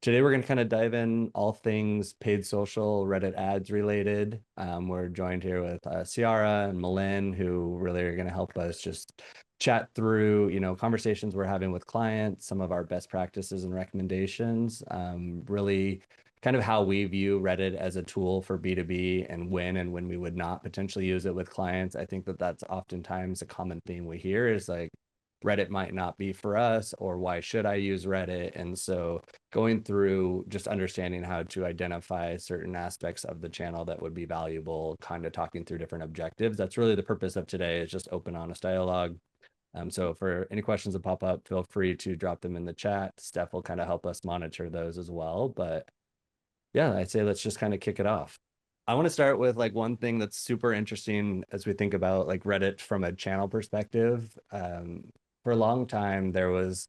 Today we're going to kind of dive in all things paid social, Reddit ads related. We're joined here with Ciara and Malin, who really are going to help us just chat through, conversations we're having with clients, some of our best practices and recommendations, really kind of how we view Reddit as a tool for B2B and when we would not potentially use it with clients. I think that that's oftentimes a common theme we hear is like, Reddit might not be for us, or why should I use Reddit? And so going through just understanding how to identify certain aspects of the channel that would be valuable, kind of talking through different objectives. That's really the purpose of today, is just open, honest dialogue. So for any questions that pop up, feel free to drop them in the chat. Steph will kind of help us monitor those as well. But yeah, I'd say let's just kind of kick it off. I want to start with like one thing that's super interesting as we think about like Reddit from a channel perspective. For a long time, there was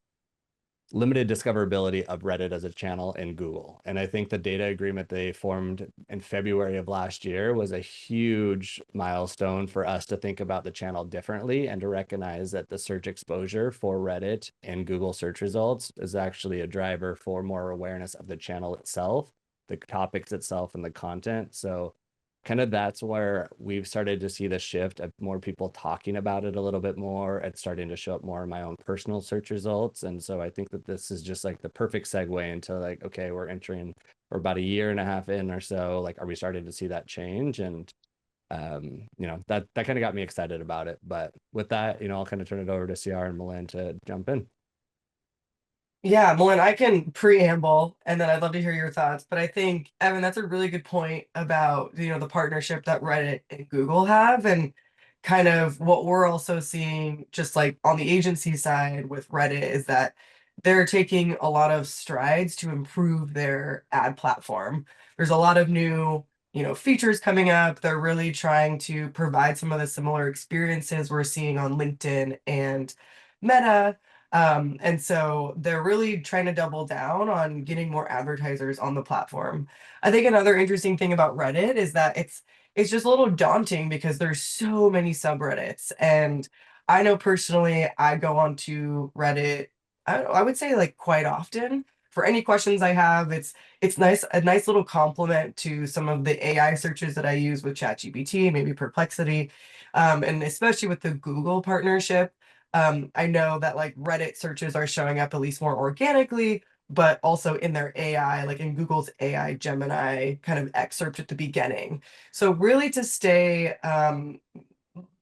limited discoverability of Reddit as a channel in Google. And I think the data agreement they formed in February of last year was a huge milestone for us to think about the channel differently and to recognize that the search exposure for Reddit in Google search results is actually a driver for more awareness of the channel itself, the topics itself, and the content. So kind of that's where we've started to see the shift of more people talking about it a little bit more. It's starting to show up more in my own personal search results. And so I think that this is just like the perfect segue into like, okay, we're about a year and a half in or so. Like, are we starting to see that change? And that kind of got me excited about it. But with that, I'll kind of turn it over to CR and Malin to jump in. Yeah, Malin, I can preamble and then I'd love to hear your thoughts. But I think, Evan, that's a really good point about, the partnership that Reddit and Google have and kind of what we're also seeing just like on the agency side with Reddit is that they're taking a lot of strides to improve their ad platform. There's a lot of new, features coming up. They're really trying to provide some of the similar experiences we're seeing on LinkedIn and Meta. And so they're really trying to double down on getting more advertisers on the platform. I think another interesting thing about Reddit is that it's just a little daunting because there's so many subreddits. And I know personally, I go onto Reddit, I would say like quite often. For any questions I have, it's a nice little complement to some of the AI searches that I use with ChatGPT, maybe Perplexity, and especially with the Google partnership. I know that like Reddit searches are showing up at least more organically, but also in their AI, like in Google's AI Gemini kind of excerpt at the beginning. So really to stay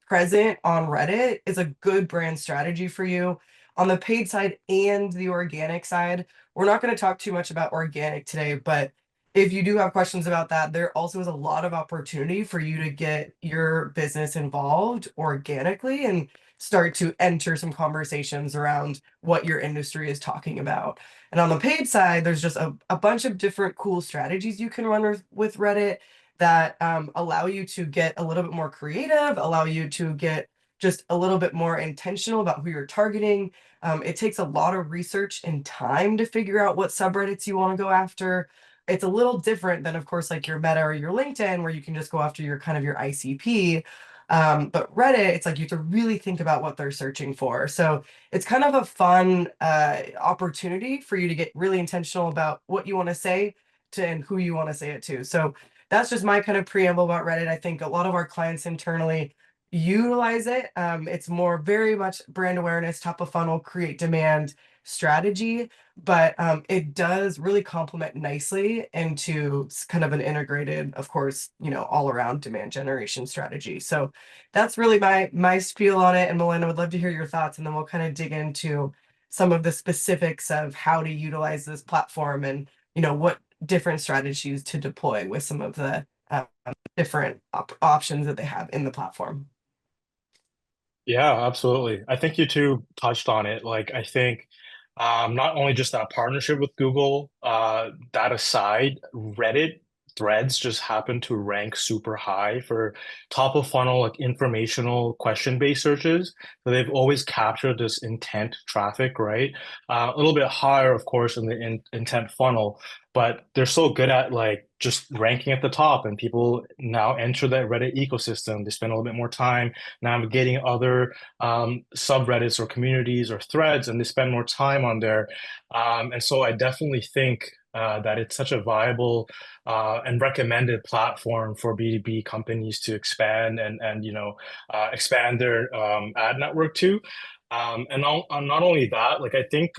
present on Reddit is a good brand strategy for you on the paid side and the organic side. We're not going to talk too much about organic today, but if you do have questions about that, there also is a lot of opportunity for you to get your business involved organically and start to enter some conversations around what your industry is talking about. And on the paid side, there's just a bunch of different cool strategies you can run with Reddit that allow you to get a little bit more creative, allow you to get just a little bit more intentional about who you're targeting. It takes a lot of research and time to figure out what subreddits you want to go after. It's a little different than, of course, like your Meta or your LinkedIn, where you can just go after your kind of your ICP. But Reddit, it's like you have to really think about what they're searching for. So it's kind of a fun opportunity for you to get really intentional about what you want to say to and who you want to say it to. So that's just my kind of preamble about Reddit. I think a lot of our clients internally utilize it. It's more very much brand awareness, top of funnel, create demand strategy, but it does really complement nicely into kind of an integrated, of course, all around demand generation strategy. So that's really my spiel on it. And Melinda, would love to hear your thoughts, and then we'll kind of dig into some of the specifics of how to utilize this platform and what different strategies to deploy with some of the different options that they have in the platform. Yeah, absolutely. I think you two touched on it. Like, I think not only just that partnership with Google, that aside, Reddit threads just happen to rank super high for top of funnel, like informational question-based searches. So they've always captured this intent traffic, right? A little bit higher, of course, in the intent funnel, but they're so good at like just ranking at the top, and people now enter that Reddit ecosystem. They spend a little bit more time navigating other subreddits or communities or threads, and they spend more time on there. And so I definitely think that it's such a viable and recommended platform for B2B companies to expand and expand their ad network to. And not only that, like I think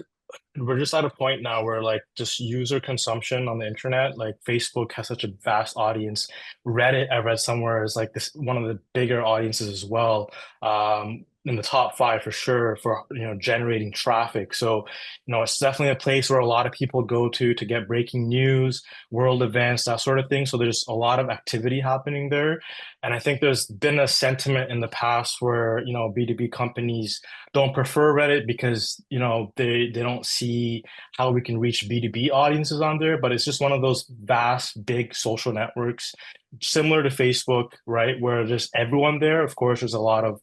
we're just at a point now where like just user consumption on the internet, like Facebook has such a vast audience. Reddit, I read somewhere, is like this one of the bigger audiences as well. In the top five for sure for generating traffic. So, it's definitely a place where a lot of people go to get breaking news, world events, that sort of thing. So there's a lot of activity happening there. And I think there's been a sentiment in the past where, B2B companies don't prefer Reddit because they don't see how we can reach B2B audiences on there, but it's just one of those vast, big social networks, similar to Facebook, right? Where there's everyone there. Of course, there's a lot of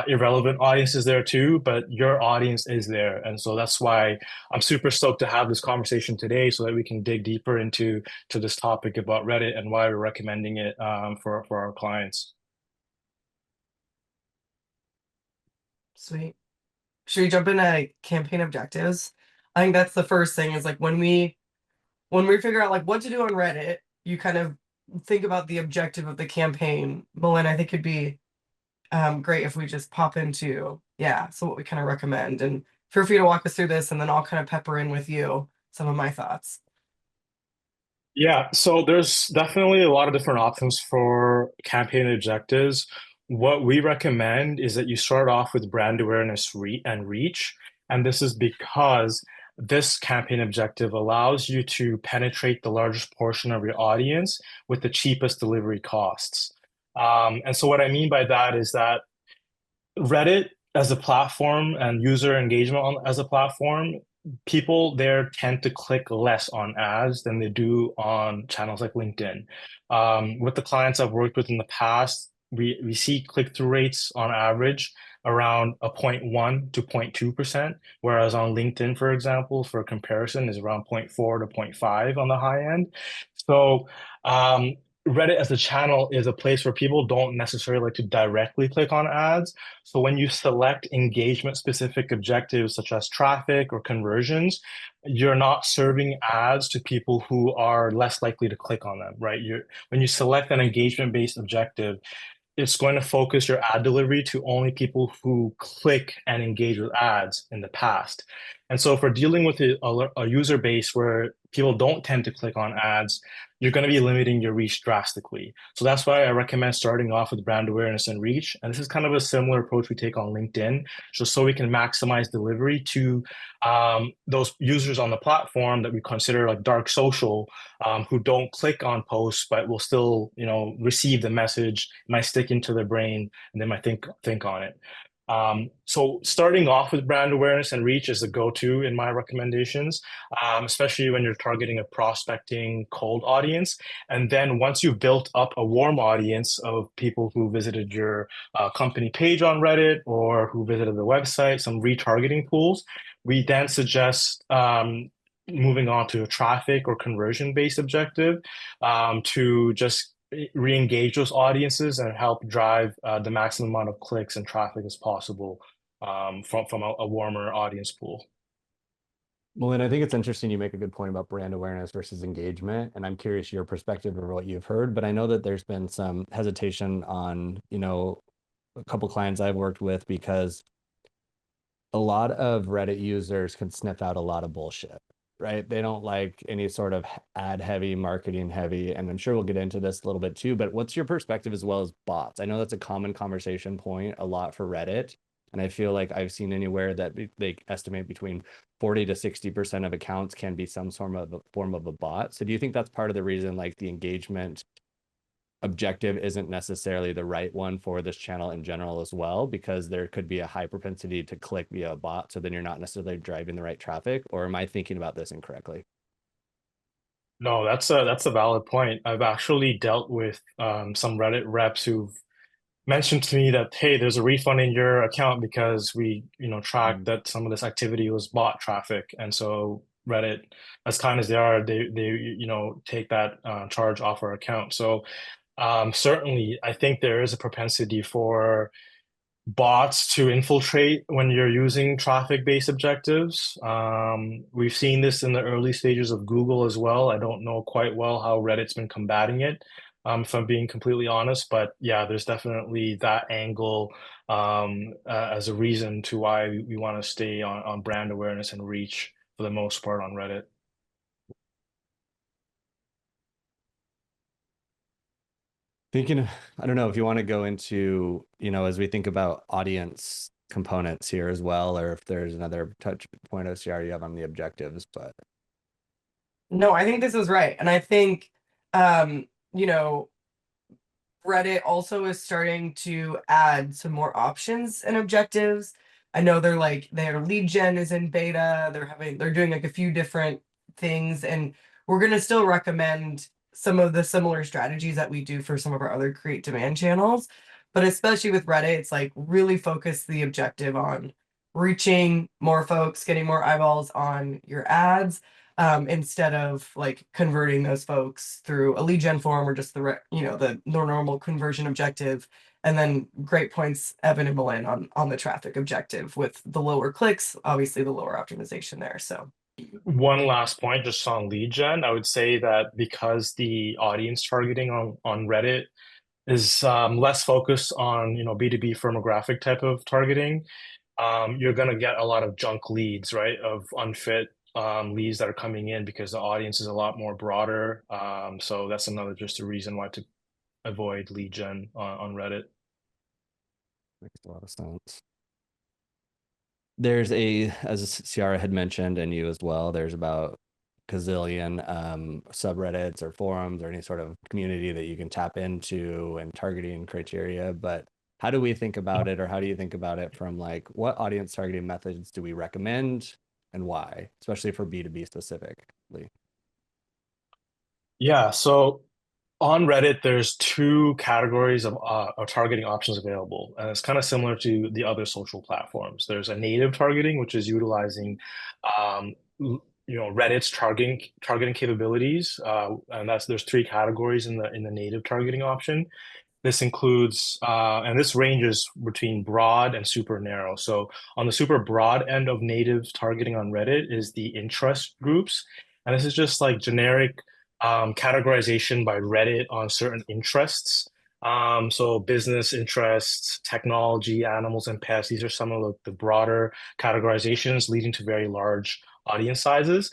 irrelevant audiences there too, but your audience is there. And so that's why I'm super stoked to have this conversation today so that we can dig deeper into this topic about Reddit and why we're recommending it for our clients. Sweet. Should we jump into campaign objectives? I think that's the first thing is like when we figure out like what to do on Reddit, you kind of think about the objective of the campaign. Malin, I think it'd be great if we just pop into so what we kind of recommend, and feel free to walk us through this and then I'll kind of pepper in with you some of my thoughts. Yeah, so there's definitely a lot of different options for campaign objectives. What we recommend is that you start off with brand awareness and reach. And this is because this campaign objective allows you to penetrate the largest portion of your audience with the cheapest delivery costs. And so what I mean by that is that Reddit as a platform and user engagement as a platform, people there tend to click less on ads than they do on channels like LinkedIn. With the clients I've worked with in the past, we see click-through rates on average around a 0.1 to 0.2%, whereas on LinkedIn, for example, for comparison, is around 0.4 to 0.5 on the high end. So Reddit as a channel is a place where people don't necessarily like to directly click on ads. So when you select engagement specific objectives such as traffic or conversions, you're not serving ads to people who are less likely to click on them, right? When you select an engagement based objective, it's going to focus your ad delivery to only people who click and engage with ads in the past. And so if we're dealing with a user base where people don't tend to click on ads, you're going to be limiting your reach drastically. So that's why I recommend starting off with brand awareness and reach. And this is kind of a similar approach we take on LinkedIn, just so we can maximize delivery to those users on the platform that we consider like dark social, who don't click on posts, but will still, receive the message, might stick into their brain, and they might think on it. So starting off with brand awareness and reach is a go-to in my recommendations, especially when you're targeting a prospecting cold audience. And then once you've built up a warm audience of people who visited your company page on Reddit or who visited the website, some retargeting tools, we then suggest moving on to a traffic or conversion-based objective to just re-engage those audiences and help drive the maximum amount of clicks and traffic as possible from a warmer audience pool. Malin, I think it's interesting you make a good point about brand awareness versus engagement, and I'm curious your perspective of what you've heard, but I know that there's been some hesitation on, a couple clients I've worked with because a lot of Reddit users can sniff out a lot of bullshit, right? They don't like any sort of ad heavy, marketing heavy. And I'm sure we'll get into this a little bit too, but what's your perspective as well as bots? I know that's a common conversation point a lot for Reddit. And I feel like I've seen anywhere that they estimate between 40 to 60% of accounts can be some form of a bot. So do you think that's part of the reason like the engagement objective isn't necessarily the right one for this channel in general as well, because there could be a high propensity to click via a bot, so then you're not necessarily driving the right traffic? Or am I thinking about this incorrectly? No, that's a valid point. I've actually dealt with some Reddit reps who've mentioned to me that, hey, there's a refund in your account because we tracked that some of this activity was bot traffic. And so Reddit, as kind as they are, they take that charge off our account. So certainly, I think there is a propensity for bots to infiltrate when you're using traffic-based objectives. We've seen this in the early stages of Google as well. I don't know quite well how Reddit's been combating it, if I'm being completely honest. But yeah, there's definitely that angle as a reason to why we want to stay on brand awareness and reach for the most part on Reddit. Thinking, I don't know if you want to go into, as we think about audience components here as well, or if there's another touch point of CR you have on the objectives, but No, I think this is right. And I think, um, you know, Reddit also is starting to add some more options and objectives. I know their lead gen is in beta. They're doing like a few different things, and we're gonna still recommend some of the similar strategies that we do for some of our other create demand channels. But especially with Reddit, it's like really focus the objective on reaching more folks, getting more eyeballs on your ads, instead of like converting those folks through a lead gen form or just the normal conversion objective. And then great points, Evan and Malin, on the traffic objective with the lower clicks, obviously the lower optimization there. So One last point just on lead gen, I would say that because the audience targeting on Reddit is less focused on B2B firmographic type of targeting, you're going to get a lot of junk leads, right? Of unfit leads that are coming in because the audience is a lot more broader. So that's another just a reason why to avoid lead gen on Reddit. makes a lot of sense. There's as Ciara had mentioned, and you as well, there's about gazillion subreddits or forums or any sort of community that you can tap into and targeting criteria. But how do we think about it, or how do you think about it from like what audience targeting methods do we recommend and why, especially for B2B specifically? Yeah, so on Reddit, there's two categories of targeting options available, and it's kind of similar to the other social platforms. There's a native targeting, which is utilizing, Reddit's targeting capabilities, and there's three categories in the native targeting option. This includes, and this ranges between broad and super narrow. So on the super broad end of native targeting on Reddit is the interest groups. And this is just like generic categorization by Reddit on certain interests. So business interests, technology, animals and pets, these are some of the broader categorizations leading to very large audience sizes.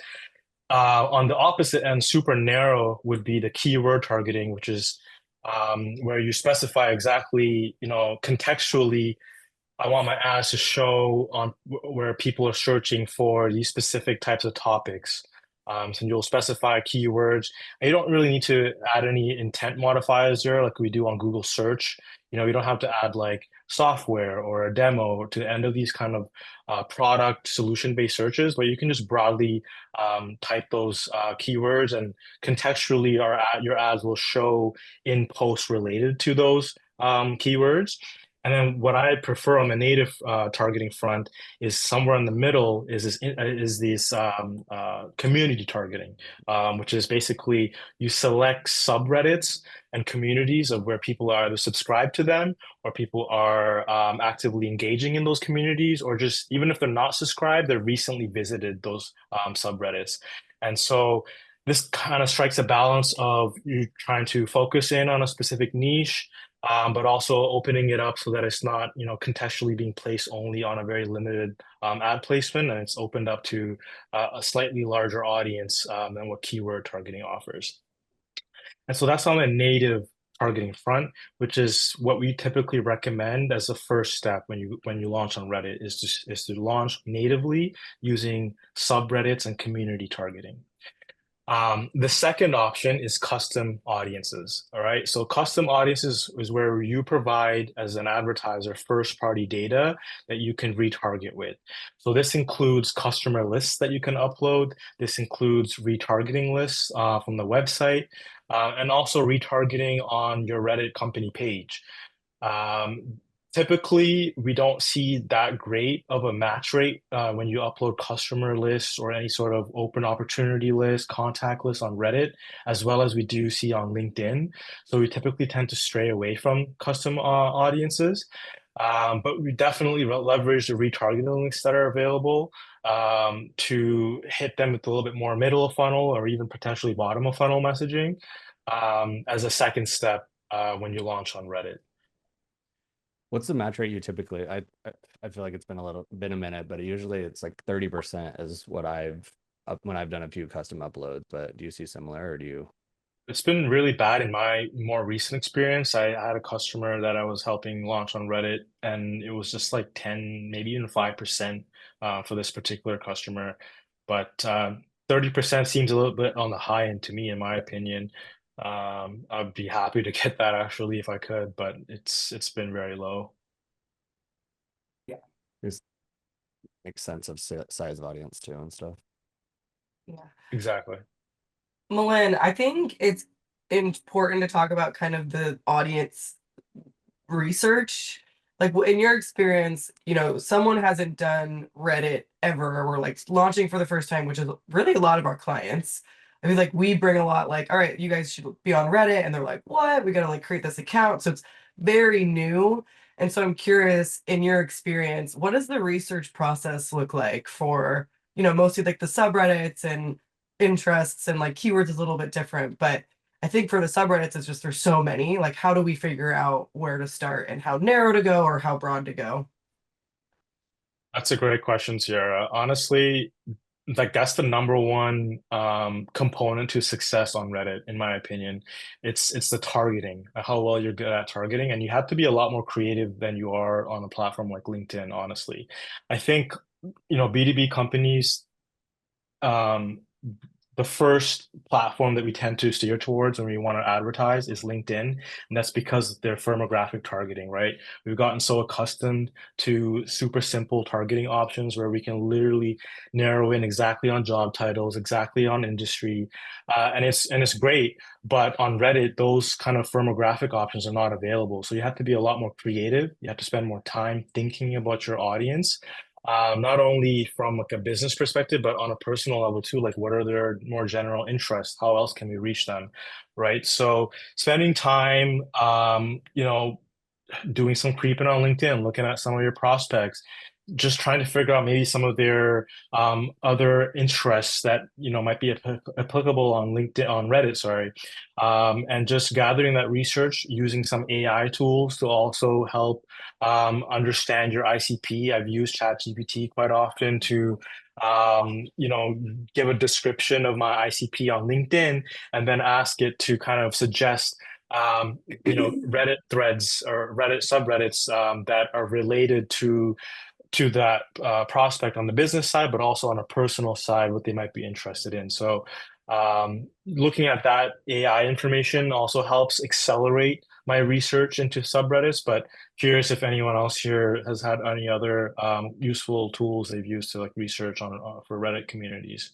On the opposite end, super narrow would be the keyword targeting, which is where you specify exactly, contextually, I want my ads to show on where people are searching for these specific types of topics. So you'll specify keywords. And you don't really need to add any intent modifiers there like we do on Google search. You don't have to add like software or a demo to the end of these kind of product solution-based searches, but you can just broadly type those keywords, and contextually your ads will show in posts related to those keywords. And then what I prefer on the native targeting front is somewhere in the middle is this community targeting, which is basically you select subreddits and communities of where people are either subscribed to them or people are actively engaging in those communities, or just even if they're not subscribed, they recently visited those subreddits. And so this kind of strikes a balance of you trying to focus in on a specific niche, but also opening it up so that it's not, contextually being placed only on a very limited ad placement, and it's opened up to a slightly larger audience than what keyword targeting offers. And so that's on the native targeting front, which is what we typically recommend as a first step when you launch on Reddit is to launch natively using subreddits and community targeting. The second option is custom audiences. All right. So custom audiences is where you provide as an advertiser first party data that you can retarget with. So this includes customer lists that you can upload. This includes retargeting lists from the website, and also retargeting on your Reddit company page. Um, Typically, we don't see that great of a match rate when you upload customer lists or any sort of open opportunity list, contact list on Reddit, as well as we do see on LinkedIn. So we typically tend to stray away from custom audiences. But we definitely leverage the retargeting links that are available to hit them with a little bit more middle of funnel or even potentially bottom of funnel messaging as a second step when you launch on Reddit. What's the match rate you typically? I feel like it's been a minute, but usually it's like 30% is what I've when I've done a few custom uploads. But do you see similar, or do you? It's been really bad in my more recent experience. I had a customer that I was helping launch on Reddit, and it was just like 10, maybe even 5% for this particular customer. But 30% seems a little bit on the high end to me, in my opinion. I'd be happy to get that actually if I could, but it's been very low. Yeah. There's makes sense of size of audience too and stuff. Yeah. Exactly. Malin, I think it's important to talk about kind of the audience research. Like in your experience, someone hasn't done Reddit ever, or like launching for the first time, which is really a lot of our clients. I mean, like we bring a lot like, all right, you guys should be on Reddit, and they're like, what? We gotta like create this account. So it's very new. And so I'm curious, in your experience, what does the research process look like for, mostly like the subreddits and interests, and like keywords is a little bit different, but I think for the subreddits, it's just there's so many. Like, how do we figure out where to start and how narrow to go or how broad to go? That's a great question, Sierra. Honestly, like that's the number one component to success on Reddit, in my opinion. It's the targeting, how well you're good at targeting, and you have to be a lot more creative than you are on a platform like LinkedIn, honestly. I think, B2B companies, um, the first platform that we tend to steer towards when we want to advertise is LinkedIn. And that's because they're firmographic targeting, right? We've gotten so accustomed to super simple targeting options where we can literally narrow in exactly on job titles, exactly on industry. And it's great. But on Reddit, those kind of firmographic options are not available. So you have to be a lot more creative. You have to spend more time thinking about your audience, not only from like a business perspective, but on a personal level too. Like, what are their more general interests? How else can we reach them, right? So, spending time, doing some creeping on LinkedIn, looking at some of your prospects, just trying to figure out maybe some of their other interests that might be applicable on LinkedIn, on Reddit, sorry, and just gathering that research using some AI tools to also help understand your ICP. I've used ChatGPT quite often to give a description of my ICP on LinkedIn and then ask it to kind of suggest Reddit threads or Reddit subreddits that are related to that prospect on the business side, but also on a personal side, what they might be interested in. So looking at that AI information also helps accelerate my research into subreddits, but curious if anyone else here has had any other useful tools they've used to like research on for Reddit communities.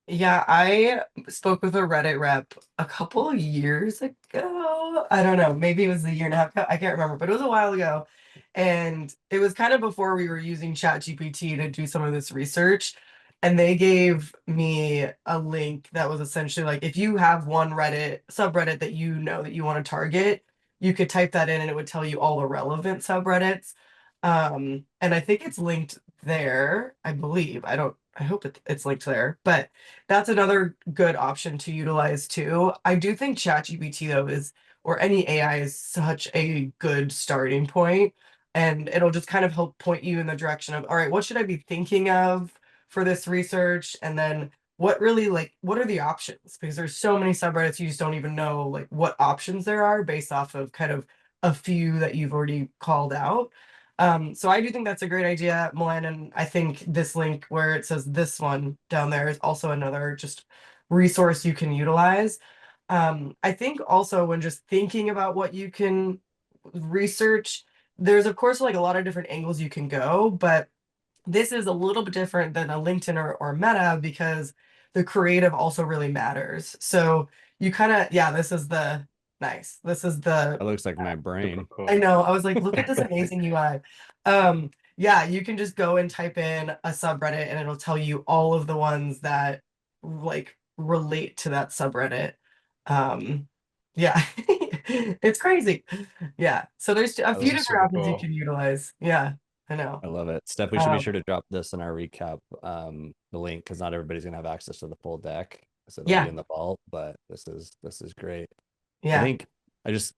Yeah, I spoke with a Reddit rep a couple of years ago. I don't know, maybe it was a year and a half ago. I can't remember, but it was a while ago. And it was kind of before we were using ChatGPT to do some of this research. And they gave me a link that was essentially like, if you have one Reddit subreddit that you know that you want to target, you could type that in and it would tell you all the relevant subreddits. And I think it's linked there, I believe. I hope it's linked there, but that's another good option to utilize too. I do think ChatGPT though or any AI is such a good starting point, and it'll just kind of help point you in the direction of, all right, what should I be thinking of for this research? And then what are the options? Because there's so many subreddits, you just don't even know like what options there are based off of kind of a few that you've already called out. So I do think that's a great idea, Milan, and I think this link where it says this one down there is also another just resource you can utilize. I think also when just thinking about what you can research, there's of course like a lot of different angles you can go, but this is a little bit different than a LinkedIn or Meta because the creative also really matters. So you kind of, yeah, this is the nice. This is the That looks like my Super brain. cool. I know. I was like, look at this amazing UI. Yeah, you can just go and type in a subreddit and it'll tell you all of the ones that like relate to that subreddit. Yeah. It's crazy. Yeah. So there's a few That's different super options you cool. can utilize. Yeah, I know. I love it. Steph, we should be Um, sure to drop this in our recap, the link, because not everybody's gonna have access to the full deck. So it'll be yeah, in the vault, but this is great. I yeah, think I just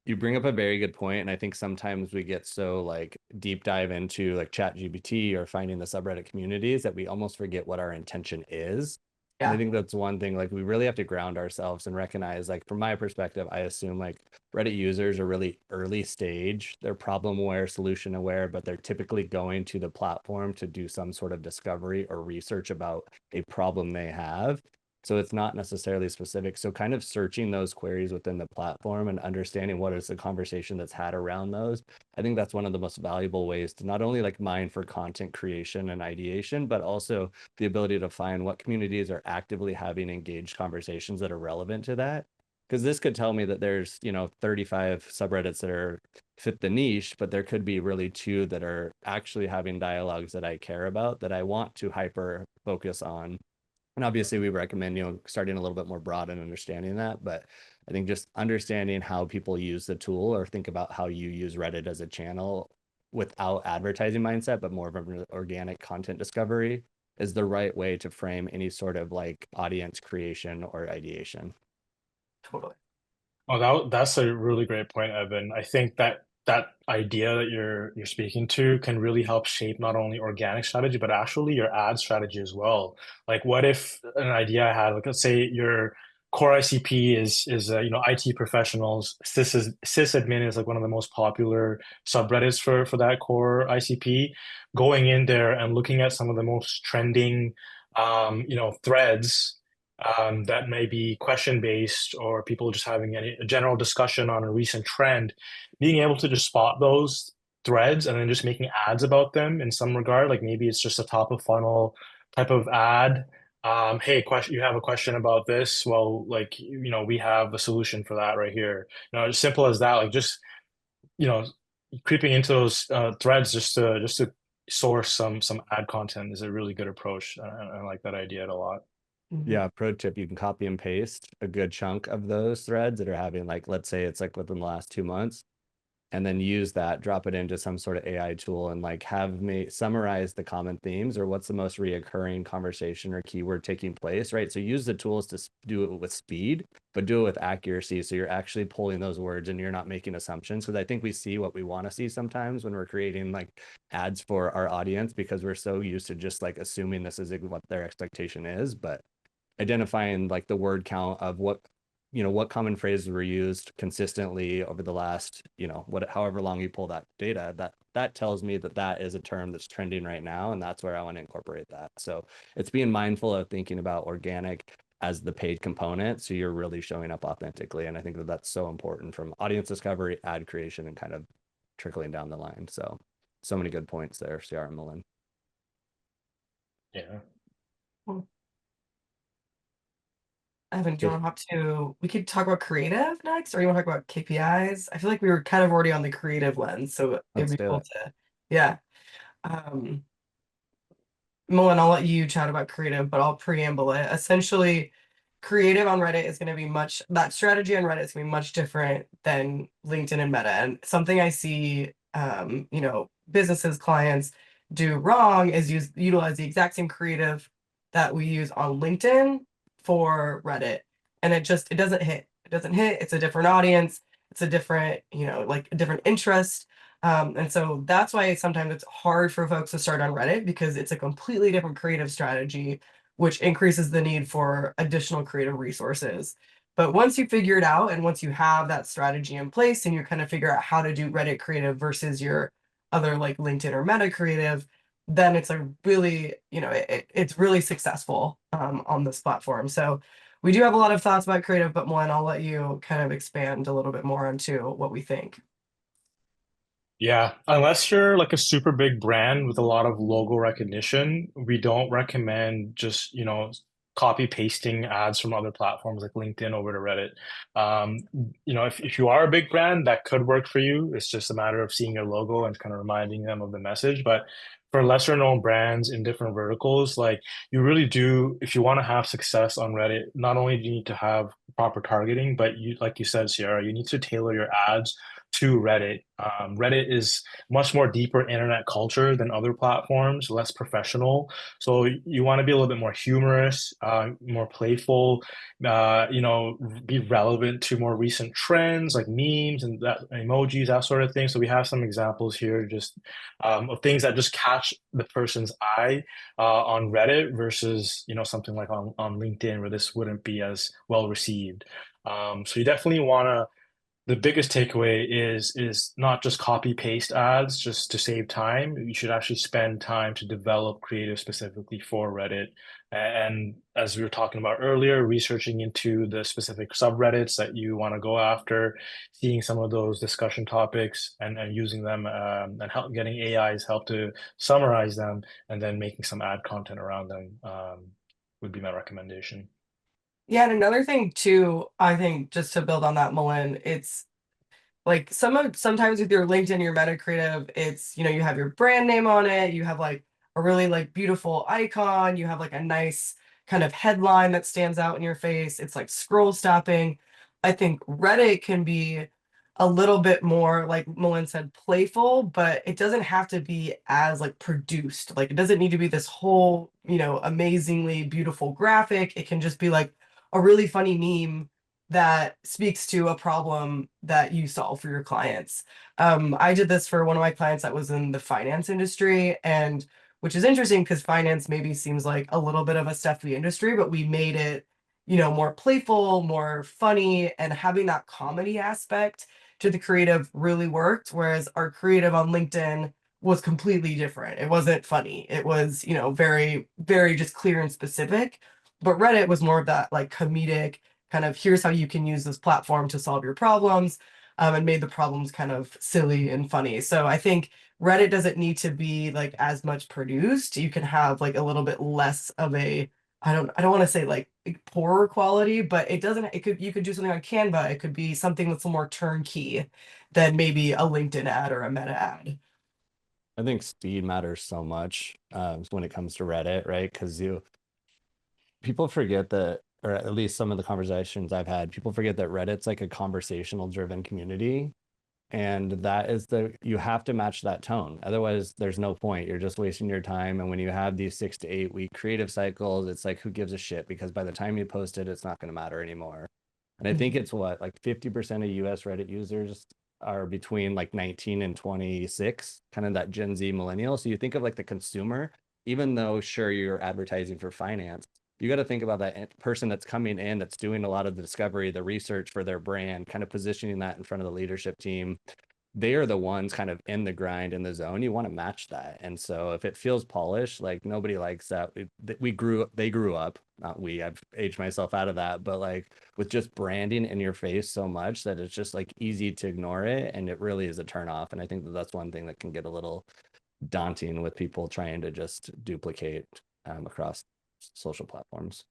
you bring up a very good point, and I think sometimes we get so like deep dive into like chat GPT or finding the subreddit communities that we almost forget what our intention is. And I yeah, think that's one thing, like we really have to ground ourselves and recognize, like from my perspective, I assume like Reddit users are really early stage, they're problem aware, solution aware, but they're typically going to the platform to do some sort of discovery or research about a problem they have. So it's not necessarily specific. So kind of searching those queries within the platform and understanding what is the conversation that's had around those. I think that's one of the most valuable ways to not only like mine for content creation and ideation, but also the ability to find what communities are actively having engaged conversations that are relevant to that. Because this could tell me that there's, 35 subreddits that are fit the niche, but there could be really two that are actually having dialogues that I care about, that I want to hyper focus on. And obviously we recommend, starting a little bit more broad and understanding that, but I think just understanding how people use the tool, or think about how you use Reddit as a channel without advertising mindset, but more of an organic content discovery, is the right way to frame any sort of like audience creation or ideation. totally. Oh, that's a really great point, Evan. I think that that idea that you're speaking to can really help shape not only organic strategy, but actually your ad strategy as well. Like, what if an idea I had, like, let's say your core ICP is IT professionals. Sysadmin is like one of the most popular subreddits for that core ICP. Going in there and looking at some of the most trending, threads that may be question based, or people just having a general discussion on a recent trend, being able to just spot those threads and then just making ads about them in some regard. Like maybe it's just a top of funnel type of ad. Hey, question, you have a question about this? Well, like, we have a solution for that right here. As simple as that, like just, you know, creeping into those threads just to source some ad content is a really good approach. I like that idea a lot. Mhm. Yeah, pro tip, you can copy and paste a good chunk of those threads that are having, like, let's say it's like within the last 2 months, and then use that, drop it into some sort of AI tool, and like have me summarize the common themes or what's the most reoccurring conversation or keyword taking place, right? So use the tools to do it with speed, but do it with accuracy. So you're actually pulling those words and you're not making assumptions. Because I think we see what we want to see sometimes when we're creating like ads for our audience, because we're so used to just like assuming this is what their expectation is. But identifying like the word count of what common phrases were used consistently over the last, however long you pull that data, that tells me that that is a term that's trending right now, and that's where I want to incorporate that. So it's being mindful of thinking about organic as the paid component, so you're really showing up authentically. And I think that that's so important, from audience discovery, ad creation, and kind of trickling down the line. So many good points there, Ciara and Malin. Yeah. Cool. Evan, do you If want to hop to? We could talk about creative next, or you want to talk about KPIs? I feel like we were kind of already on the creative lens, so it'd Let's be do cool it. to, yeah. Um, Mullen, I'll let you chat about creative, but I'll preamble it. Essentially, creative on Reddit is going to be that strategy on Reddit is going to be much different than LinkedIn and Meta. And something I see, businesses, clients do wrong is utilize the exact same creative that we use on LinkedIn for Reddit. And it doesn't hit. It doesn't hit. It's a different audience. It's a different, like a different interest. And so that's why sometimes it's hard for folks to start on Reddit, because it's a completely different creative strategy, which increases the need for additional creative resources. But once you figure it out, and once you have that strategy in place and you kind of figure out how to do Reddit creative versus your other like LinkedIn or Meta creative, then it's a really, it's really successful on this platform. So we do have a lot of thoughts about creative, but one, I'll let you kind of expand a little bit more onto what we think. Yeah, unless you're like a super big brand with a lot of logo recognition, we don't recommend just, copy pasting ads from other platforms like LinkedIn over to Reddit. Um, if you are a big brand, that could work for you. It's just a matter of seeing your logo and kind of reminding them of the message. But for lesser known brands in different verticals, like you really do, if you want to have success on Reddit, not only do you need to have proper targeting, but you, like you said, Ciara, you need to tailor your ads to Reddit. Reddit is much more deeper internet culture than other platforms, less professional. So you want to be a little bit more humorous, more playful, be relevant to more recent trends like memes and that emojis, that sort of thing. So we have some examples here, just of things that just catch the person's eye on Reddit versus something like on LinkedIn where this wouldn't be as well received. So you definitely want to the biggest takeaway is not just copy paste ads just to save time. You should actually spend time to develop creative specifically for Reddit. And as we were talking about earlier, researching into the specific subreddits that you want to go after, seeing some of those discussion topics and using them and getting AI's help to summarize them and then making some ad content around them would be my recommendation. Yeah, and another thing too, I think just to build on that, Malin, it's like sometimes with your LinkedIn, your meta creative, it's you have your brand name on it, you have like a really like beautiful icon, you have like a nice kind of headline that stands out in your face. It's like scroll stopping. I think Reddit can be a little bit more, like Malin said, playful, but it doesn't have to be as like produced. Like it doesn't need to be this whole, amazingly beautiful graphic. It can just be like a really funny meme that speaks to a problem that you solve for your clients. I did this for one of my clients that was in the finance industry, and which is interesting because finance maybe seems like a little bit of a stuffy industry, but we made it, more playful, more funny, and having that comedy aspect to the creative really worked. Whereas our creative on LinkedIn was completely different. It wasn't funny. It was, very, very just clear and specific. But Reddit was more of that like comedic kind of here's how you can use this platform to solve your problems, and made the problems kind of silly and funny. So I think Reddit doesn't need to be like as much produced. You can have like a little bit less of a I don't want to say like poorer quality, but it doesn't it could you could do something on Canva. It could be something that's a more turnkey than maybe a LinkedIn ad or a Meta ad. I think speed matters so much when it comes to Reddit, right? Because people forget that, or at least some of the conversations I've had, people forget that Reddit's like a conversational driven community. And that is you have to match that tone. Otherwise, there's no point. You're just wasting your time. And when you have these 6 to 8 week creative cycles, it's like, who gives a shit? Because by the time you post it, it's not going to matter anymore. And I think it's what, like 50% of US Reddit users are between like 19 and 26, kind of that Gen Z millennial. So you think of like the consumer, even though sure you're advertising for finance, you got to think about that person that's coming in, that's doing a lot of the discovery, the research for their brand, kind of positioning that in front of the leadership team. They are the ones kind of in the grind, in the zone. You want to match that. And so if it feels polished, like nobody likes that. They grew up, not we, I've aged myself out of that, but like with just branding in your face so much that it's just like easy to ignore it. And it really is a turn off. And I think that that's one thing that can get a little daunting with people trying to just duplicate across social platforms.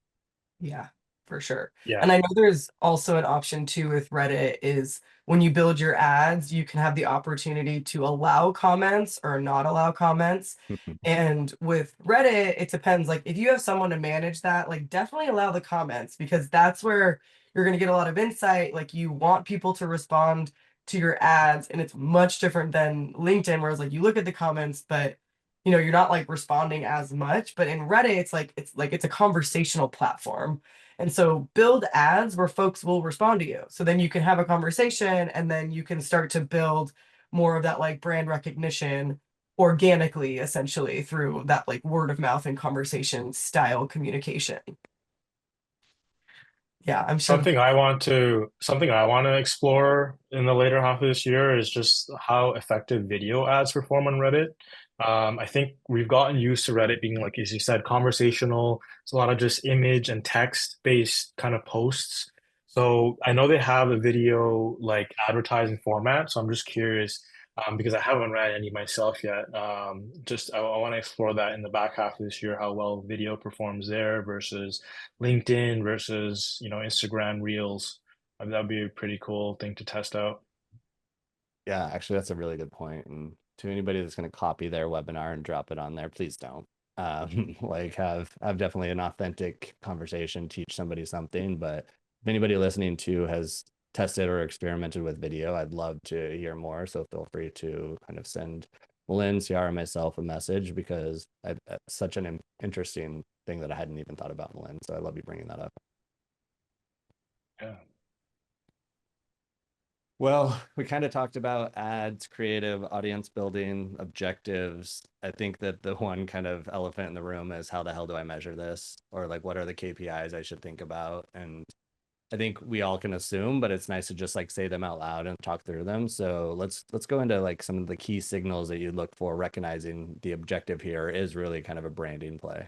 Yeah, for sure. Yeah. And I know there's also an option too with Reddit is when you build your ads, you can have the opportunity to allow comments or not allow comments. And with Reddit, it depends. Like if you have someone to manage that, like definitely allow the comments because that's where you're going to get a lot of insight. Like you want people to respond to your ads, and it's much different than LinkedIn, whereas like you look at the comments, but you're not like responding as much. But in Reddit, it's a conversational platform. And so build ads where folks will respond to you. So then you can have a conversation and then you can start to build more of that like brand recognition organically, essentially through that like word of mouth and conversation style communication. Yeah, I'm sure. Something I want to explore in the later half of this year is just how effective video ads perform on Reddit. I think we've gotten used to Reddit being like, as you said, conversational. It's a lot of just image and text based kind of posts. So I know they have a video like advertising format. So I'm just curious because I haven't ran any myself yet. I want to explore that in the back half of this year, how well video performs there versus LinkedIn versus, Instagram Reels. That'd be a pretty cool thing to test out. Yeah, actually, that's a really good point. And to anybody that's going to copy their webinar and drop it on there, please don't. Like have definitely an authentic conversation, teach somebody something, but if anybody listening to has tested or experimented with video, I'd love to hear more. So feel free to kind of send Malin, Ciara, myself a message, because that's such an interesting thing that I hadn't even thought about, Malin. So I love you bringing that up. Yeah. Well, we kind of talked about ads, creative, audience building, objectives. I think that the one kind of elephant in the room is, how the hell do I measure this? Or like, what are the KPIs I should think about? And I think we all can assume, but it's nice to just like say them out loud and talk through them. So let's go into like some of the key signals that you look for, recognizing the objective here is really kind of a branding play.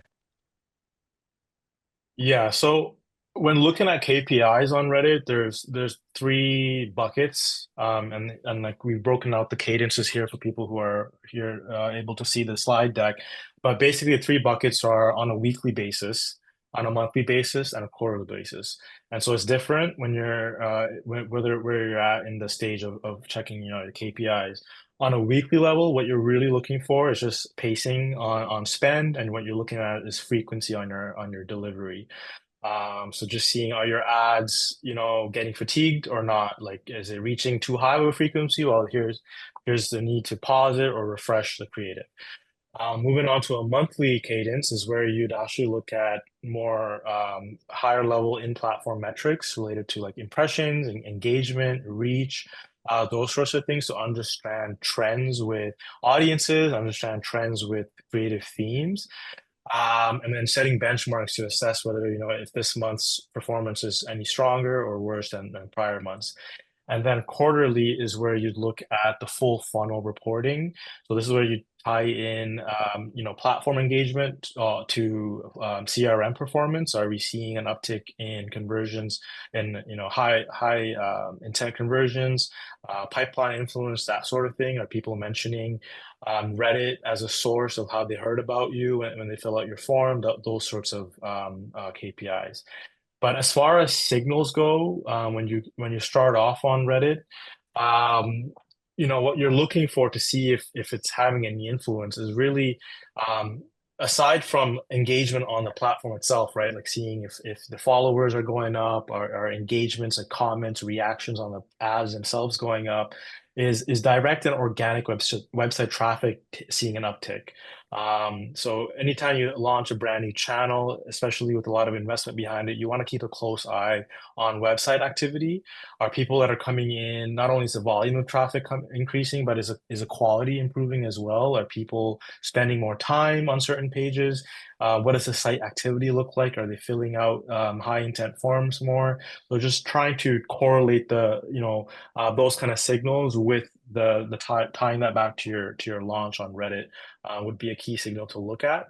Yeah, so when looking at KPIs on Reddit, there's three buckets, and like we've broken out the cadences here for people who are here able to see the slide deck. But basically, the three buckets are on a weekly basis, on a monthly basis, and a quarterly basis. And so it's different when you're whether where you're at in the stage of checking, your KPIs. On a weekly level, what you're really looking for is just pacing on spend, and what you're looking at is frequency on your delivery. So just seeing, are your ads, getting fatigued or not? Like, is it reaching too high of a frequency? Well, here's the need to pause it or refresh the creative. Moving on to a monthly cadence is where you'd actually look at more higher level in-platform metrics related to like impressions and engagement, reach, those sorts of things, to understand trends with audiences, understand trends with creative themes, and then setting benchmarks to assess whether, if this month's performance is any stronger or worse than prior months. And then quarterly is where you'd look at the full funnel reporting. So this is where you tie in, platform engagement to CRM performance. Are we seeing an uptick in conversions, in high intent conversions, pipeline influence, that sort of thing? Are people mentioning Reddit as a source of how they heard about you when they fill out your form? Those sorts of KPIs. But as far as signals go, when you start off on Reddit, what you're looking for to see if it's having any influence is really, aside from engagement on the platform itself, right? Like seeing if the followers are going up, or engagements and comments, reactions on the ads themselves going up, is direct and organic website traffic seeing an uptick. So anytime you launch a brand new channel, especially with a lot of investment behind it, you want to keep a close eye on website activity. Are people that are coming in, not only is the volume of traffic increasing, but is the quality improving as well? Are people spending more time on certain pages? What does the site activity look like? Are they filling out high intent forms more? So just trying to correlate those kind of signals with the tying that back to your launch on Reddit would be a key signal to look at.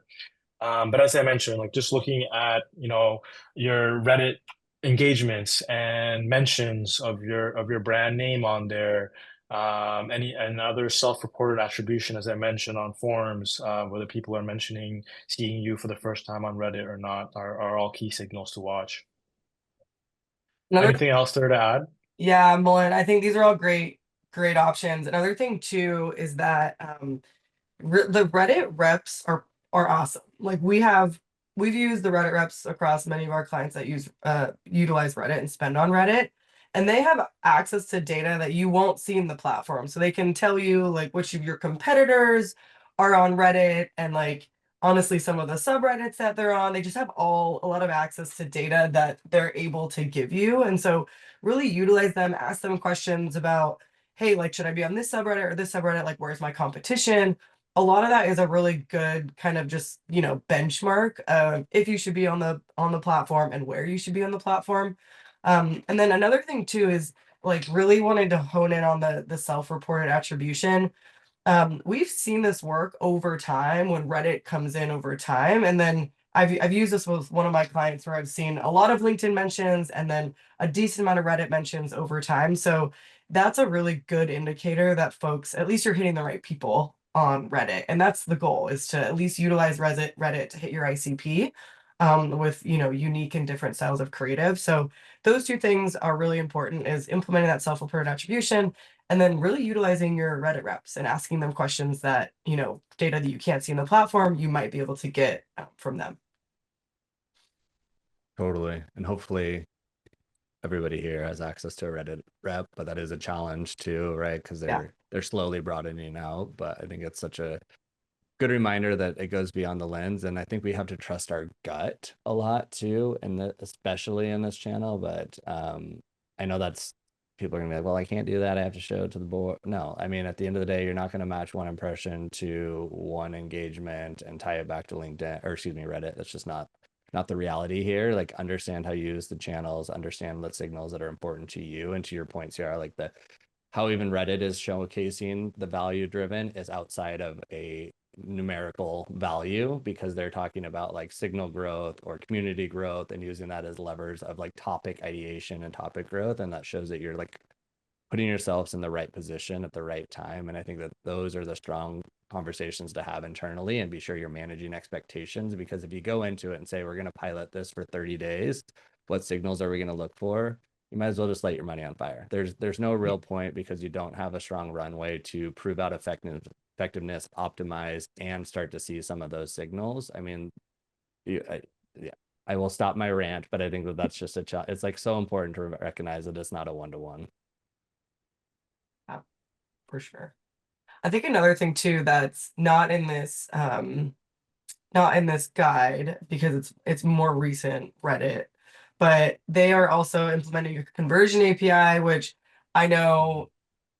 But as I mentioned, like just looking at your Reddit engagements and mentions of your brand name on there, any and other self-reported attribution, as I mentioned, on forums, whether people are mentioning seeing you for the first time on Reddit or not, are all key signals to watch. Another, Anything else there to add? yeah, Mullen, I think these are all great options. Another thing too is that the Reddit reps are awesome. Like we've used the Reddit reps across many of our clients that utilize Reddit and spend on Reddit, and they have access to data that you won't see in the platform. So they can tell you like which of your competitors are on Reddit, and like honestly some of the subreddits that they're on. They just have a lot of access to data that they're able to give you. And so really utilize them, ask them questions about, hey, like should I be on this subreddit or this subreddit? Like where's my competition? A lot of that is a really good kind of just benchmark if you should be on the platform and where you should be on the platform. And then another thing too is like really wanting to hone in on the self-reported attribution. We've seen this work over time when Reddit comes in over time, and then I've used this with one of my clients where I've seen a lot of LinkedIn mentions and then a decent amount of Reddit mentions over time. So that's a really good indicator that folks, at least you're hitting the right people on Reddit, and that's the goal, is to at least utilize Reddit to hit your ICP with unique and different styles of creative. So those two things are really important: is implementing that self-reported attribution, and then really utilizing your Reddit reps and asking them questions that, data that you can't see in the platform, you might be able to get from them. Totally. And hopefully everybody here has access to a Reddit rep, but that is a challenge too, right? Because Yeah. they're slowly broadening out. But I think it's such a good reminder that it goes beyond the lens, and I think we have to trust our gut a lot too, and especially in this channel. But I know that's people are gonna be like, well, I can't do that, I have to show it to the board. No, I mean, at the end of the day, you're not going to match one impression to one engagement and tie it back to LinkedIn, or excuse me, Reddit. That's just not the reality here. Like, understand how you use the channels, understand the signals that are important to you, and to your point, Ciara, like the how even Reddit is showcasing the value driven is outside of a numerical value, because they're talking about like signal growth or community growth and using that as levers of like topic ideation and topic growth. And that shows that you're like putting yourselves in the right position at the right time. And I think that those are the strong conversations to have internally, and be sure you're managing expectations, because if you go into it and say, we're going to pilot this for 30 days, what signals are we going to look for? You might as well just light your money on fire. There's no real point, because you don't have a strong runway to prove out effectiveness, optimize, and start to see some of those signals. I mean, yeah, I will stop my rant, but I think that that's just it's like so important to recognize that it's not a one-to-one. Yeah, for sure. I think another thing too that's not in this guide, because it's more recent Reddit, but they are also implementing a conversion API, which I know,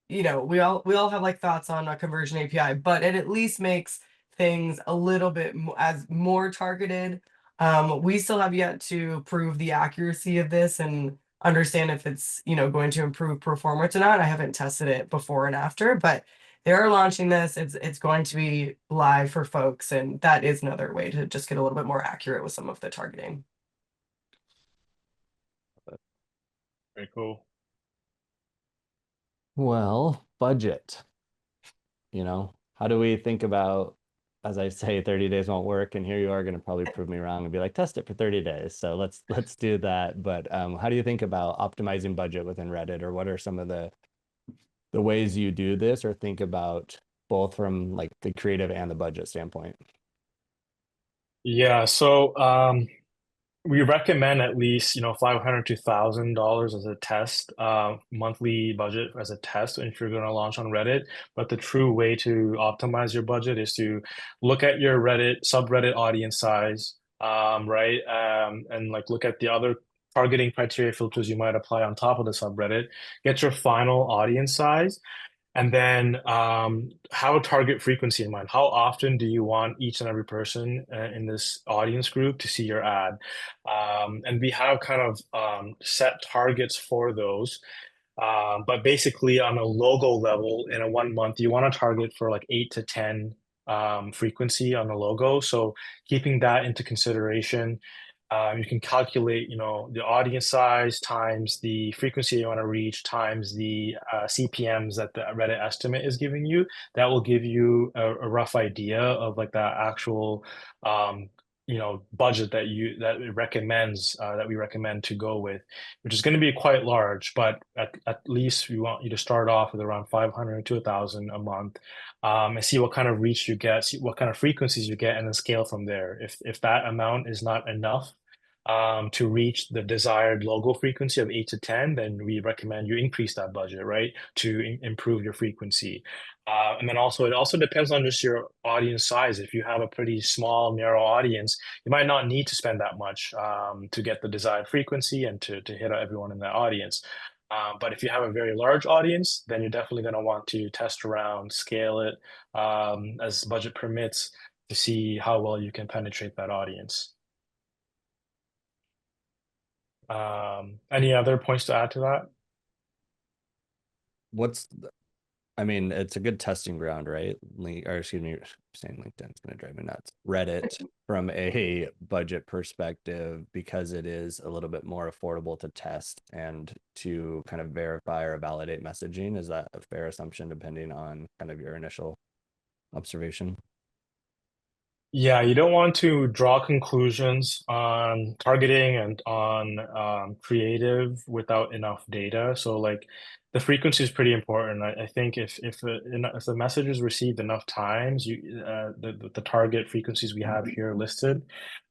we all have like thoughts on a conversion API, but it at least makes things a little bit as more targeted. We still have yet to prove the accuracy of this and understand if it's, going to improve performance or not. I haven't tested it before and after, but they are launching this. It's going to be live for folks, and that is another way to just get a little bit more accurate with some of the targeting. Very cool. Well, budget, how do we think about, as I say, 30 days won't work, and here you are going to probably prove me wrong and be like, test it for 30 days. So let's do that. But how do you think about optimizing budget within Reddit, or what are some of the ways you do this, or think about both from like the creative and the budget standpoint? Yeah, so we recommend at least, $500 to $1,000 as a test, monthly budget as a test if you're going to launch on Reddit. But the true way to optimize your budget is to look at your Reddit subreddit audience size, right? And like look at the other targeting criteria filters you might apply on top of the subreddit, get your final audience size, and then have a target frequency in mind. How often do you want each and every person in this audience group to see your ad? And we have kind of set targets for those. But basically, on a logo level, in a 1 month, you want to target for like 8 to 10 frequency on the logo. So keeping that into consideration, you can calculate, the audience size times the frequency you want to reach times the CPMs that the Reddit estimate is giving you. That will give you a rough idea of like the actual, budget that we recommend to go with, which is going to be quite large. But at least we want you to start off with around 500 to 1,000 a month, and see what kind of reach you get, see what kind of frequencies you get, and then scale from there. If that amount is not enough to reach the desired logo frequency of 8 to 10, then we recommend you increase that budget, right, to improve your frequency. And then also, it also depends on just your audience size. If you have a pretty small, narrow audience, you might not need to spend that much to get the desired frequency and to hit everyone in that audience. But if you have a very large audience, then you're definitely going to want to test around, scale it as budget permits, to see how well you can penetrate that audience. Any other points to add to that? I mean, it's a good testing ground, right? Or excuse me, saying LinkedIn's going to drive me nuts. Reddit, from a budget perspective, because it is a little bit more affordable to test and to kind of verify or validate messaging. Is that a fair assumption, depending on kind of your initial observation? Yeah, you don't want to draw conclusions on targeting and on creative without enough data. So like The frequency is pretty important. I think if the message is received enough times, the target frequencies we have here listed,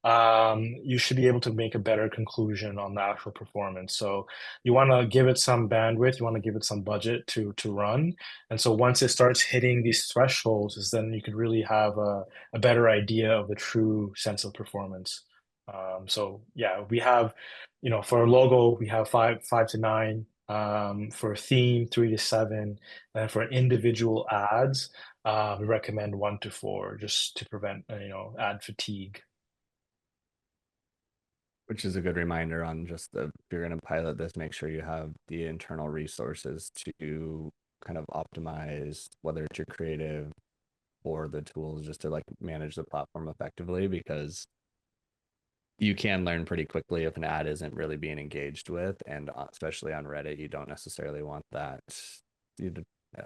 you should be able to make a better conclusion on the actual performance. So you want to give it some bandwidth, you want to give it some budget to run, and so once it starts hitting these thresholds, is then you can really have a better idea of the true sense of performance. So yeah, we have, for a logo, we have five to nine. For a theme, 3 to 7, and for individual ads, we recommend 1 to 4, just to prevent ad fatigue. Which is a good reminder on just if you're going to pilot this, make sure you have the internal resources to kind of optimize whether it's your creative or the tools just to like manage the platform effectively, because you can learn pretty quickly if an ad isn't really being engaged with, and especially on Reddit, you don't necessarily want that.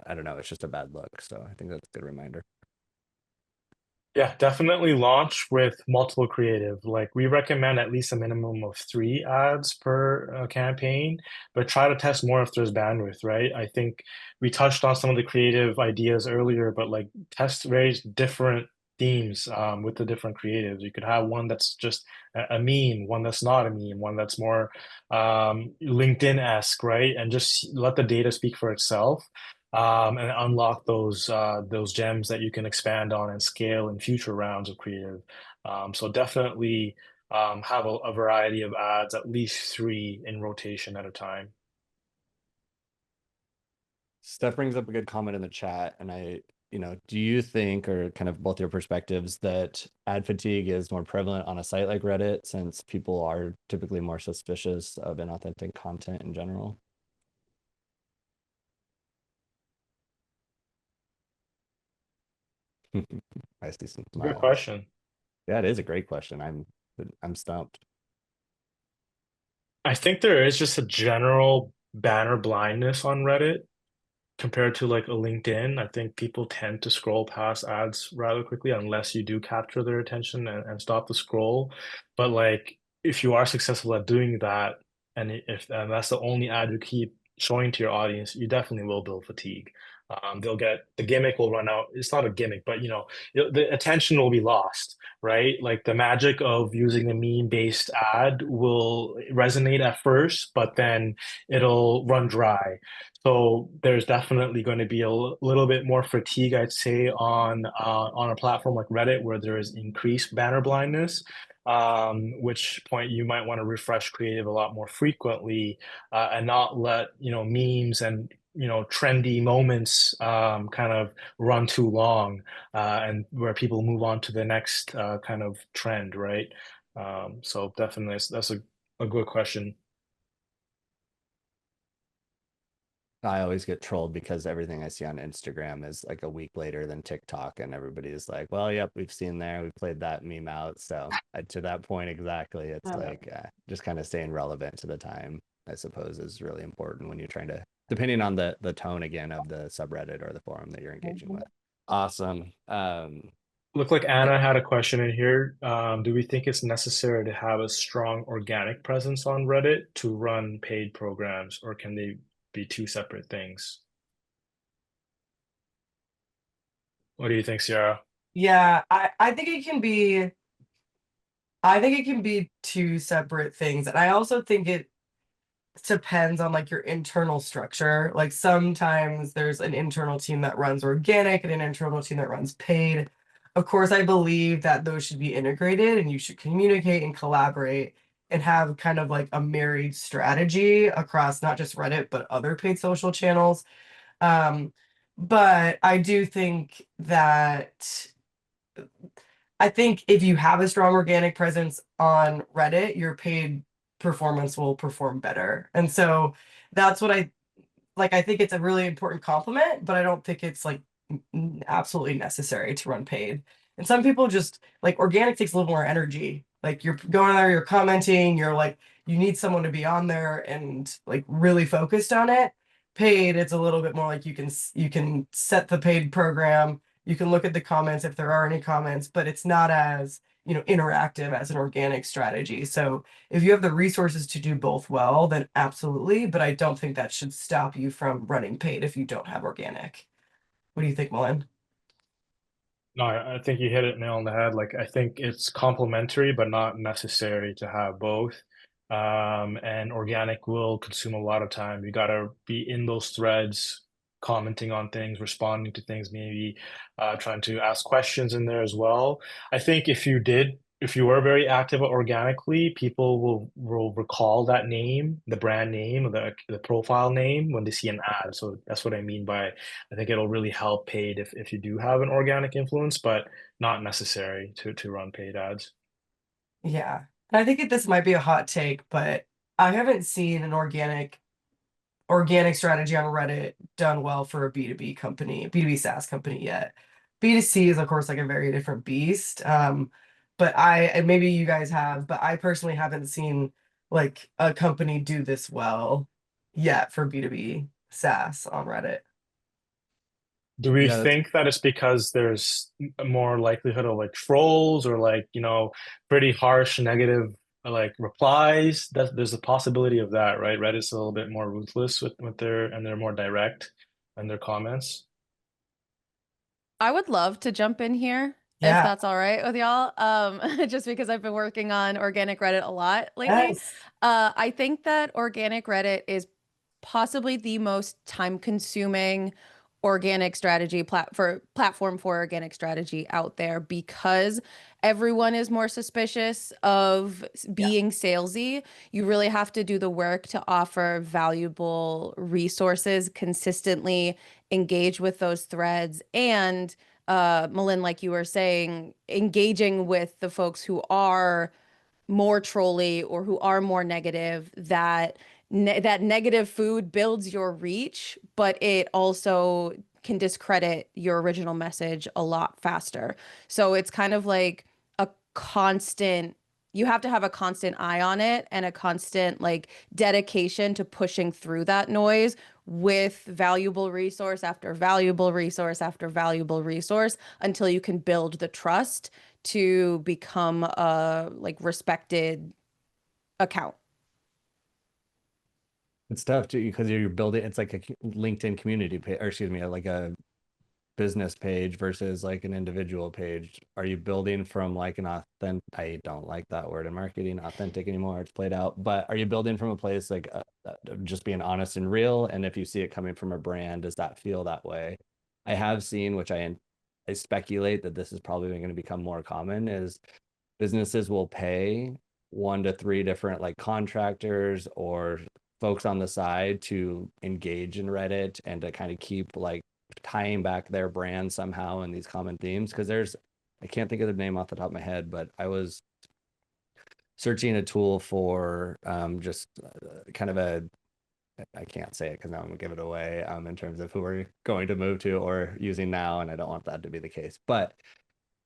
I don't know, it's just a bad look. So I think that's a good reminder. Yeah, definitely launch with multiple creative. Like we recommend at least a minimum of 3 ads per campaign, but try to test more if there's bandwidth, right? I think we touched on some of the creative ideas earlier, but like test various different themes with the different creatives. You could have one that's just a meme, one that's not a meme, one that's more LinkedIn-esque, right? And just let the data speak for itself, and unlock those gems that you can expand on and scale in future rounds of creative. So definitely have a variety of ads, at least 3 in rotation at a time. Steph brings up a good comment in the chat, and do you think, or kind of both your perspectives, that ad fatigue is more prevalent on a site like Reddit since people are typically more suspicious of inauthentic content in general? I see some Good smiles. question. Yeah, it is a great question. I'm stumped. I think there is just a general banner blindness on Reddit compared to like a LinkedIn. I think people tend to scroll past ads rather quickly unless you do capture their attention and stop the scroll. But like if you are successful at doing that, and if and that's the only ad you keep showing to your audience, you definitely will build fatigue. They'll get the gimmick will run out. It's not a gimmick, but the attention will be lost, right? Like the magic of using a meme-based ad will resonate at first, but then it'll run dry. So there's definitely going to be a little bit more fatigue, I'd say, on a platform like Reddit where there is increased banner blindness. Which point you might want to refresh creative a lot more frequently, and not let memes and trendy moments kind of run too long, and where people move on to the next kind of trend, right? So definitely that's a good question. I always get trolled because everything I see on Instagram is like a week later than TikTok, and everybody's like, "Well, yep, we've seen there, we played that meme out." So to that point exactly, it's like just kind of staying relevant to the time, I suppose, is really important when you're trying to, depending on the tone again of the subreddit or the forum that you're engaging with. Awesome. Look like Anna had a question in here. Do we think it's necessary to have a strong organic presence on Reddit to run paid programs, or can they be 2 separate things? What do you think, Ciara? Yeah, I think it can be. I think it can be 2 separate things, and I also think it depends on like your internal structure. Like sometimes there's an internal team that runs organic and an internal team that runs paid. Of course, I believe that those should be integrated and you should communicate and collaborate and have kind of like a married strategy across not just Reddit, but other paid social channels. Um, but I do think that I think if you have a strong organic presence on Reddit, your paid performance will perform better. And so that's what I like. I think it's a really important compliment, but I don't think it's like absolutely necessary to run paid. And some people just like organic takes a little more energy. Like you're going there, you're commenting, you're like, you need someone to be on there and like really focused on it. Paid, it's a little bit more like you can set the paid program, you can look at the comments if there are any comments, but it's not as interactive as an organic strategy. So if you have the resources to do both well, then absolutely. But I don't think that should stop you from running paid if you don't have organic. What do you think, Malin? No, I think you hit it nail on the head. Like, I think it's complementary, but not necessary to have both. And organic will consume a lot of time. You gotta be in those threads, commenting on things, responding to things, maybe trying to ask questions in there as well. I think if you were very active organically, people will recall that name, the brand name, the profile name when they see an ad. So that's what I mean by I think it'll really help paid if you do have an organic influence, but not necessary to run paid ads. Yeah. And I think this might be a hot take, but I haven't seen an organic strategy on Reddit done well for a B2B company, B2B SaaS company yet. B2C is of course like a very different beast. But and maybe you guys have, but I personally haven't seen like a company do this well yet for B2B SaaS on Reddit. Do we Yeah, that's think that it's because there's a more likelihood of like trolls or like, pretty harsh negative like replies? That there's a possibility of that, right? Reddit's a little bit more ruthless with their and they're more direct in their comments. I would love to jump in here if Yeah. that's all right with y'all. Just because I've been working on organic Reddit a lot lately. Yes. I think that organic Reddit is possibly the most time-consuming organic strategy platform for organic strategy out there because everyone is more suspicious of Yeah. being salesy. You really have to do the work to offer valuable resources consistently, engage with those threads, and Malin, like you were saying, engaging with the folks who are more trolly or who are more negative, that negative food builds your reach, but it also can discredit your original message a lot faster. So it's kind of like a constant, you have to have a constant eye on it and a constant like dedication to pushing through that noise with valuable resource after valuable resource after valuable resource until you can build the trust to become a like respected account. it's tough too because you're building. It's like a LinkedIn community page, or excuse me, like a business page versus like an individual page. Are you building from like an authentic, I don't like that word in marketing, authentic anymore, it's played out, but are you building from a place like just being honest and real? And if you see it coming from a brand, does that feel that way? I have seen, which I speculate that this is probably going to become more common, is businesses will pay 1 to 3 different like contractors or folks on the side to engage in Reddit and to kind of keep like tying back their brand somehow in these common themes. Because I can't think of the name off the top of my head, but I was searching a tool for just kind of I can't say it because now I'm gonna give it away in terms of who we're going to move to or using now, and I don't want that to be the case. But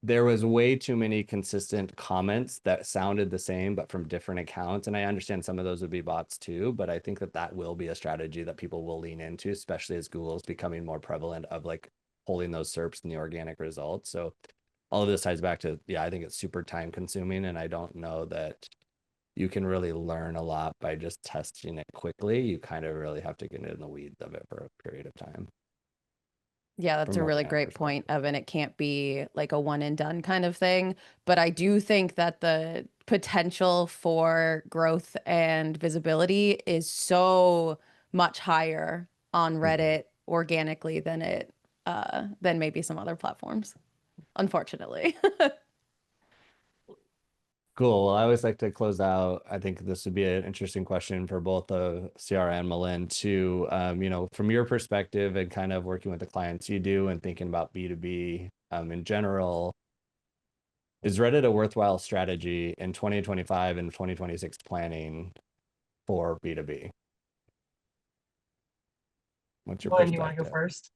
there was way too many consistent comments that sounded the same but from different accounts, and I understand some of those would be bots too, but I think that will be a strategy that people will lean into, especially as Google's becoming more prevalent of like holding those SERPs and the organic results. So all of this ties back to, yeah, I think it's super time consuming, and I don't know that you can really learn a lot by just testing it quickly. You kind of really have to get in the weeds of it for a period of time Yeah, that's from a a really brand great point, perspective. Evan. It can't be like a one and done kind of thing. But I do think that the potential for growth and visibility is so much higher on Mhm. Reddit organically than maybe some other platforms, unfortunately. Cool. Well, I always like to close out. I think this would be an interesting question for both Ciara and Malin to, from your perspective and kind of working with the clients you do and thinking about B2B in general, is Reddit a worthwhile strategy in 2025 and 2026 planning for B2B? What's your Malin, you want to go perspective? first?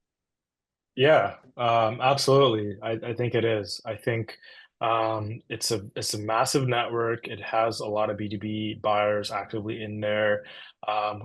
Yeah, absolutely. I think it is. I think It's a massive network. It has a lot of B2B buyers actively in there.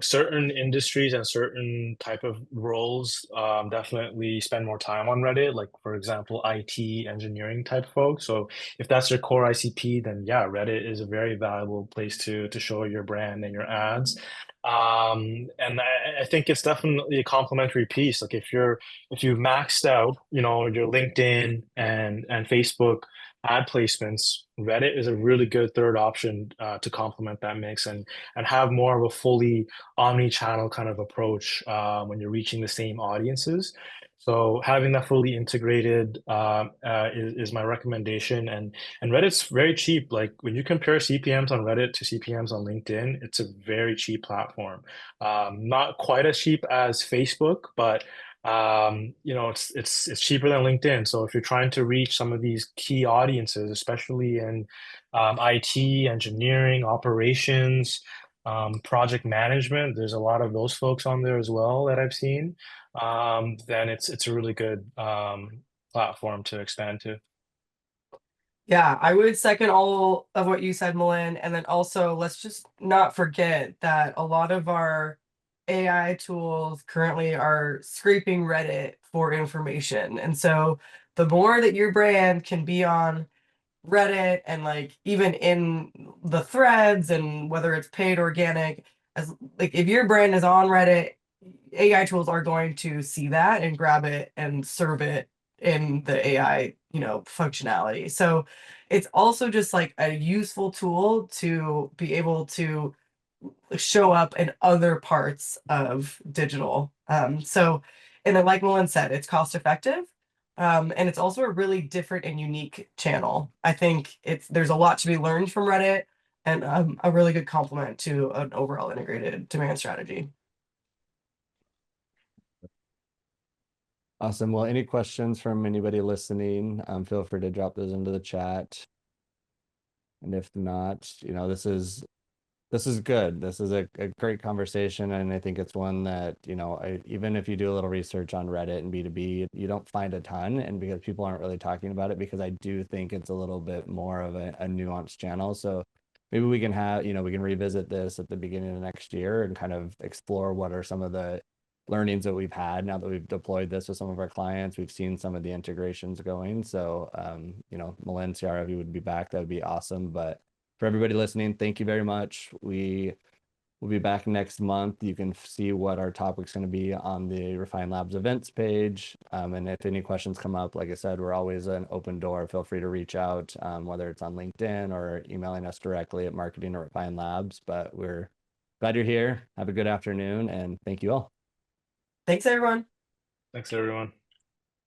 Certain industries and certain type of roles definitely spend more time on Reddit, like for example, IT engineering type folks. So if that's your core ICP, then yeah, Reddit is a very valuable place to show your brand and your ads. And I think it's definitely a complementary piece. Like if you've maxed out, you know, your LinkedIn and Facebook ad placements, Reddit is a really good third option to complement that mix and have more of a fully omni-channel kind of approach when you're reaching the same audiences. So having that fully integrated is my recommendation. And Reddit's very cheap. Like when you compare CPMs on Reddit to CPMs on LinkedIn, it's a very cheap platform. Not quite as cheap as Facebook, but you know, it's cheaper than LinkedIn. So if you're trying to reach some of these key audiences, especially in IT, engineering, operations, project management, there's a lot of those folks on there as well that I've seen. Then it's a really good platform to expand to. Yeah, I would second all of what you said, Malin. And then also, let's just not forget that a lot of our AI tools currently are scraping Reddit for information. And so the more that your brand can be on Reddit and like even in the threads and whether it's paid organic, as like if your brand is on Reddit, AI tools are going to see that and grab it and serve it in the AI, you know, functionality. So it's also just like a useful tool to be able to show up in other parts of digital. So, and then like Malin said, it's cost effective. And it's also a really different and unique channel. I think there's a lot to be learned from Reddit and a really good complement to an overall integrated demand strategy. Awesome. Well, any questions from anybody listening, feel free to drop those into the chat. And if not, you know, this is good. This is a great conversation. And I think it's one that, you know, even if you do a little research on Reddit and B2B, you don't find a ton. And because people aren't really talking about it, because I do think it's a little bit more of a nuanced channel. So maybe we can have, you know, we can revisit this at the beginning of next year and kind of explore what are some of the learnings that we've had now that we've deployed this with some of our clients. We've seen some of the integrations going. So, you know, Malin, Ciara, if you would be back, that would be awesome. But for everybody listening, thank you very much. We will be back next month. You can see what our topic's going to be on the Refine Labs events page. And if any questions come up, like I said, we're always an open door. Feel free to reach out, whether it's on LinkedIn or emailing us directly at marketing@Refine Labs. But we're glad you're here. Have a good afternoon, and thank you all. Thanks, everyone. Thanks, everyone.